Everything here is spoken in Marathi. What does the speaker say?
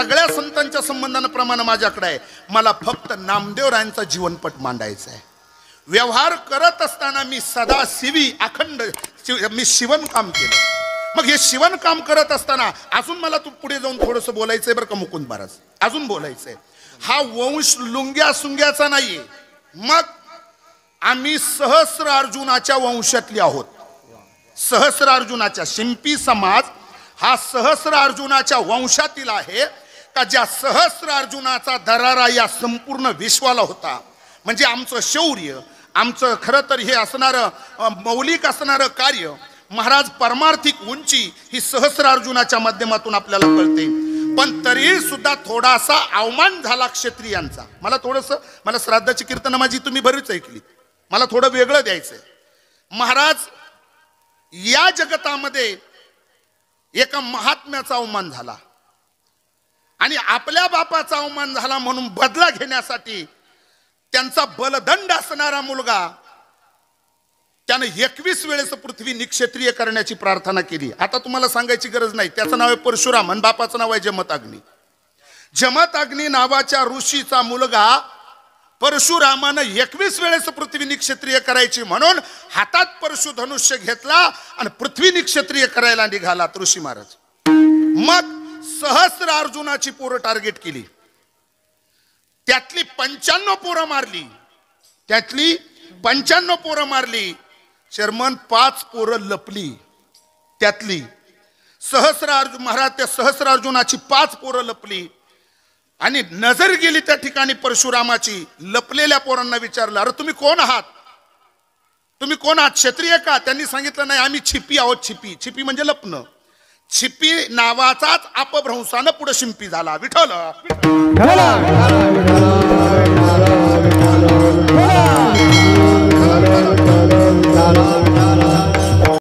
सगळ्या संतांच्या संबंधानं प्रमाण माझ्याकडे आहे. मला फक्त नामदेवरायांचा जीवनपट मांडायचा आहे. व्यवहार करत असताना मी सदा शिवी अखंड मी शिवणकाम केलं. मग हे शिवणकाम करत असताना अजून मला तू पुढे जाऊन थोडंसं बोलायचंय बरं का मुकुंद महाराज, अजून बोलायचंय. हा वंश लुंग्या सुंग्याचा नाहीये. मग आम्ही सहस्र अर्जुनाच्या वंशातली आहोत. सहस्र अर्जुनाच्या शिंपी समाज हा सहस्र अर्जुनाच्या वंशातील आहे का ज्या सहस्र अर्जुनाचा दरारा या संपूर्ण विश्वाला होता. म्हणजे आमचं शौर्य, आमचं खरं तर हे असणारं मौलिक असणारं कार्य, महाराज परमार्थिक उंची ही सहस्र अर्जुनाच्या माध्यमातून आपल्याला कळते. पण तरी सुद्धा थोडासा अवमान झाला क्षत्रियांचा. मला श्राद्धाची कीर्तनं माझी तुम्ही बरीच ऐकली. मला थोडं वेगळं द्यायचंय. महाराज या जगतामध्ये एका महात्म्याचा अवमान झाला आणि आपल्या बापाचा अवमान झाला म्हणून बदला घेण्यासाठी त्यांचा बलदंड असणारा मुलगा त्याने 21 वेळेस पृथ्वी निक्षत्रिय करण्याची प्रार्थना केली. आता तुम्हाला सांगायची गरज नाही. त्याचं नाव आहे परशुराम आणि बापाचं नाव आहे जमताग्नी. जमताग्नी नावाच्या ऋषीचा मुलगा परशुरामानं 21 वेळेस पृथ्वी निक्षत्रिय करायची म्हणून हातात परशु धनुष्य घेतला आणि पृथ्वी निक्षत्रिय करायला निघाला ऋषी महाराज. मग सहस्र अर्जुनाची पोरं टार्गेट केली. त्यातली 95 पोरं मारली. त्यातली 95 पोरं मारली. शर्मन 5 पोरं लपली. त्यातली सहस्र अर्जुन महाराज त्या सहस्र अर्जुनाची 5 पोरं लपली आणि नजर गेली त्या ठिकाणी परशुरामाची. लपलेल्या पोरांना विचारलं, अरे तुम्ही कोण आहात? तुम्ही कोण आहात? क्षत्रिय का? त्यांनी सांगितलं नाही, आम्ही छिपी आहोत. छिपी म्हणजे लपणं. छिपी नावाचाच अपभ्रंशानं पुढे शिंपी झाला. विठ्ठल